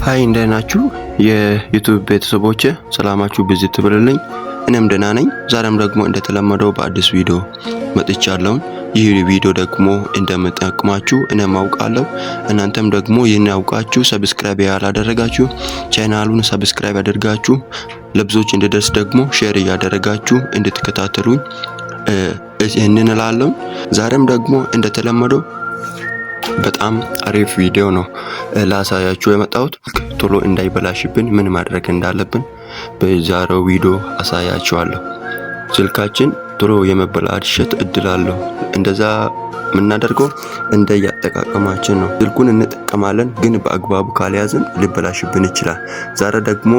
ሃይ እንደናችሁ የዩቲዩብ ቤተሰቦቼ ሰላማችሁ ብዙ ትብልልኝ። እኔም ደህና ነኝ። ዛሬም ደግሞ እንደተለመደው በአዲስ ቪዲዮ መጥቻለሁ። ይህ ቪዲዮ ደግሞ እንደምጠቅማችሁ እኔም አውቃለሁ። እናንተም ደግሞ ይህን ያውቃችሁ ሰብስክራይብ ያላደረጋችሁ ቻናሉን ሰብስክራይብ አድርጋችሁ ለብዙዎች እንዲደርስ ደግሞ ሼር ያደረጋችሁ እንድትከታተሉኝ ይህንን እላለሁ። ዛሬም ደግሞ እንደተለመደው በጣም አሪፍ ቪዲዮ ነው ላሳያችሁ የመጣሁት። ቶሎ እንዳይበላሽብን ምን ማድረግ እንዳለብን በዛሬው ቪዲዮ አሳያችኋለሁ። ስልካችን ቶሎ የመበላሸት እድል አለው። እንደዛ የምናደርገው እንደያጠቃቀማችን ነው። ስልኩን እንጠቀማለን፣ ግን በአግባቡ ካልያዝን ሊበላሽብን ይችላል። ዛሬ ደግሞ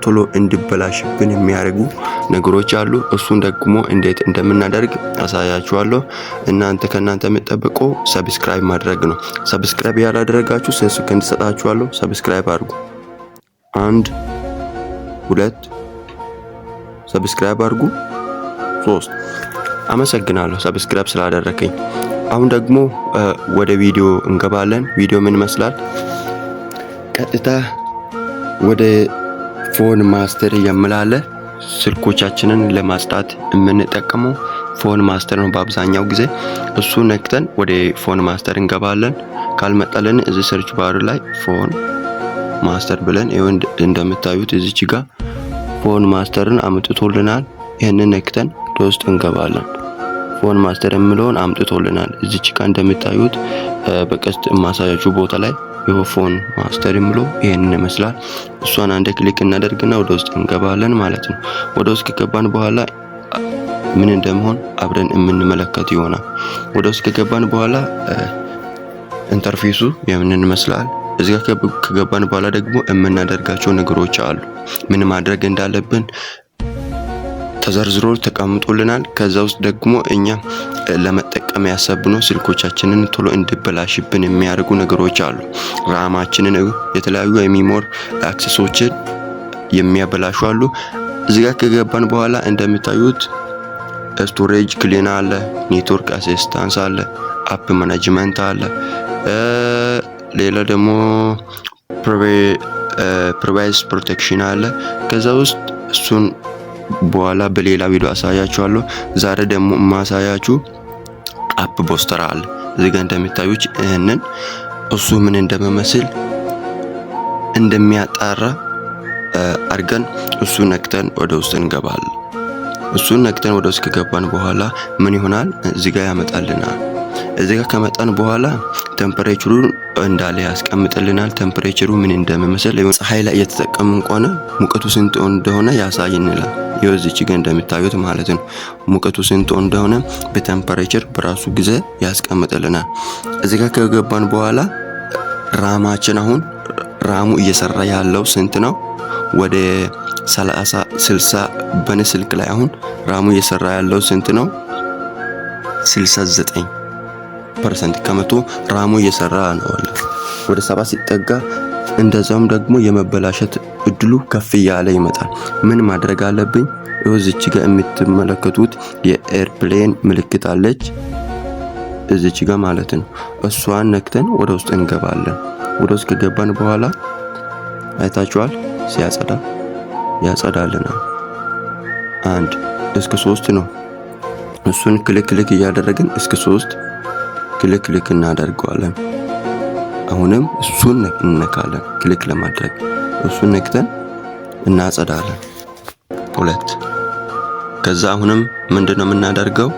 ቶሎ እንዲበላሽብን የሚያደርጉ ነገሮች አሉ። እሱን ደግሞ እንዴት እንደምናደርግ አሳያችኋለሁ። ከእናንተ የሚጠበቀው ሰብስክራይብ ማድረግ ነው። ሰብስክራይብ ያላደረጋችሁ ስልክ እንድሰጣችኋለሁ። ሰብስክራይብ አድርጉ። 1 2 ሰብስክራይብ አድርጉ። 3 አመሰግናለሁ ሰብስክራይብ ስላደረከኝ። አሁን ደግሞ ወደ ቪዲዮ እንገባለን። ቪዲዮ ምን ይመስላል? ቀጥታ ወደ ፎን ማስተር የምላለ ስልኮቻችንን ለማጽዳት የምንጠቀመው ፎን ማስተር ነው በአብዛኛው ጊዜ። እሱ ነክተን ወደ ፎን ማስተር እንገባለን። ካልመጣልን እዚህ ሰርች ባር ላይ ፎን ማስተር ብለን እንደምታዩት እዚች ጋር ፎን ማስተርን አምጥቶልናል። ይሄንን ነክተን ውስጥ እንገባለን። ፎን ማስተር የሚለውን አምጥቶልናል። እዚች ጋር እንደምታዩት በቀስት ማሳያችሁ ቦታ ላይ የፎን ማስተር የሚለው ይሄንን ይመስላል። እሷን አንድ ክሊክ እናደርግና ወደ ውስጥ እንገባለን ማለት ነው። ወደ ውስጥ ከገባን በኋላ ምን እንደምሆን አብረን የምንመለከት ይሆናል። ወደ ውስጥ ከገባን በኋላ ኢንተርፌሱ የምን ይመስላል። እዚህ ጋር ከገባን በኋላ ደግሞ የምናደርጋቸው ነገሮች አሉ። ምን ማድረግ እንዳለብን ተዘርዝሮ ተቀምጦልናል። ከዛ ውስጥ ደግሞ እኛ ለመጠቀም ያሰብነው ስልኮቻችንን ቶሎ እንዲበላሽብን የሚያደርጉ ነገሮች አሉ። ራማችንን፣ የተለያዩ የሚሞሪ አክሰሶችን የሚያበላሹ አሉ። እዚህ ጋር ከገባን በኋላ እንደምታዩት ስቶሬጅ ክሊን አለ፣ ኔትወርክ አሲስታንስ አለ፣ አፕ ማኔጅመንት አለ። ሌላ ደግሞ ፕራይቬሲ ፕሮቴክሽን አለ። ከዛ ውስጥ እሱን በኋላ በሌላ ቪዲዮ አሳያችኋለሁ። ዛሬ ደግሞ ማሳያችሁ አፕ ቡስተር አለ። እዚህ ጋር እንደምታዩት ይሄንን እሱ ምን እንደሚመስል እንደሚያጣራ አድርገን እሱ ነክተን ወደ ውስጥ እንገባለን። እሱን ነክተን ወደ ውስጥ ከገባን በኋላ ምን ይሆናል? እዚህ ጋር ያመጣልናል። እዚህ ጋር ከመጣን በኋላ ቴምፐሬቸሩን እንዳለ ያስቀምጥልናል። ቴምፐሬቸሩ ምን እንደሚመስል ፀሐይ ላይ እየተጠቀምን ከሆነ ሙቀቱ ስንት እንደሆነ ያሳይናል። እዚች ጋር እንደምታዩት ማለት ነው ሙቀቱ ስንት እንደሆነ በቴምፐሬቸር በራሱ ጊዜ ያስቀምጥልናል። እዚህ ጋር ከገባን በኋላ ራማችን አሁን ራሙ እየሰራ ያለው ስንት ነው? ወደ 60 በኔ ስልክ ላይ አሁን ራሙ እየሰራ ያለው ስንት ነው? 69% ከመቶ ራሙ እየሰራ ነው። ወደ 70 ሲጠጋ እንደዛውም ደግሞ የመበላሸት እድሉ ከፍ ያለ ይመጣል። ምን ማድረግ አለብኝ? እዚች ጋር የምትመለከቱት የኤርፕሌን ምልክት አለች እዚች ጋር ማለት ነው። እሷን ነክተን ወደ ውስጥ እንገባለን። ወደ ውስጥ ከገባን በኋላ አይታችኋል ያጸዳልናል። 1 እስከ 3 ነው። እሱን ክሊክ እያደረግን እስከ 3 ክሊክ እናደርገዋለን። አሁንም እሱን እንነካለን ክሊክ ለማድረግ እሱን ነክተን እናጸዳለን። 2 ከዛ አሁንም ምንድነው የምናደርገው?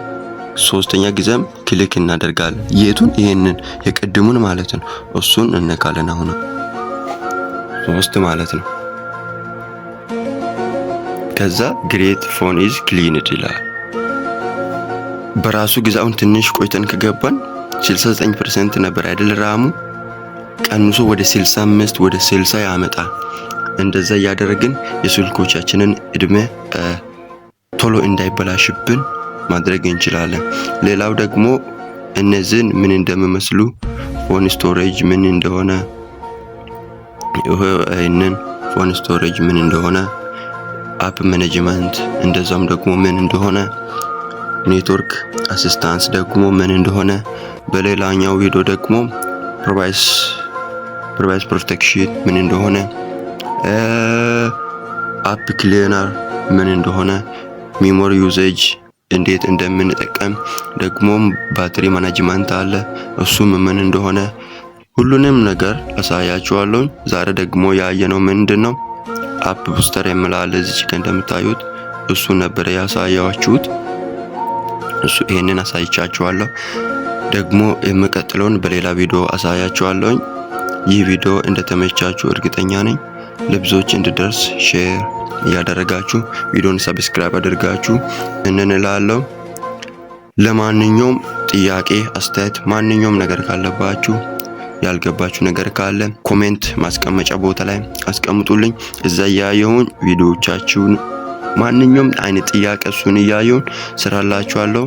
3ኛ ጊዜም ክሊክ እናደርጋለን። የቱን? ይሄንን የቀድሙን ማለት ነው። እሱን እንነካለን። አሁን 3 ማለት ነው። ከዛ ግሬት ፎን ኢዝ ክሊንድ ይላል። በራሱ ጊዜ አሁን ትንሽ ቆይተን ከገባን 69% ነበር አይደል ራሙ ቀንሶ ወደ 65 ወደ 60 ያመጣል። እንደዛ ያደረግን የስልኮቻችንን እድሜ ቶሎ እንዳይበላሽብን ማድረግ እንችላለን። ሌላው ደግሞ እነዚህን ምን እንደሚመስሉ ፎን ስቶሬጅ ምን እንደሆነ ይሄንን ፎን ስቶሬጅ ምን እንደሆነ አፕ ማኔጅመንት እንደዛም ደግሞ ምን እንደሆነ ኔትወርክ አሲስታንስ ደግሞ ምን እንደሆነ በሌላኛው ቪዲዮ ደግሞ ፕራይቬሲ ፕራይቬሲ ፕሮቴክሽን ምን እንደሆነ፣ አፕ ክሊነር ምን እንደሆነ፣ ሜሞሪ ዩዜጅ እንዴት እንደምንጠቀም፣ ደግሞም ባትሪ ማኔጅመንት አለ እሱም ምን እንደሆነ ሁሉንም ነገር አሳያችኋለሁ። ዛሬ ደግሞ ያየነው ምንድነው አፕ ቡስተር የምላል እዚህ ጋር እንደምታዩት እሱ ነበር ያሳያችሁት። እሱ ይሄንን አሳይቻችኋለሁ። ደግሞ የምቀጥለውን በሌላ ቪዲዮ አሳያችኋለሁ። ይህ ቪዲዮ እንደተመቻችሁ እርግጠኛ ነኝ። ለብዙዎች እንዲደርስ ሼር ያደረጋችሁ ቪዲዮን ሰብስክራይብ አድርጋችሁ እንላለው። ለማንኛውም ጥያቄ አስተያየት ማንኛውም ነገር ካለባችሁ ያልገባችሁ ነገር ካለ ኮሜንት ማስቀመጫ ቦታ ላይ አስቀምጡልኝ። እዛ ያየውን ቪዲዮዎቻችሁን ማንኛውም አይነት ጥያቄ እሱን ያየውን ስራላችኋለሁ።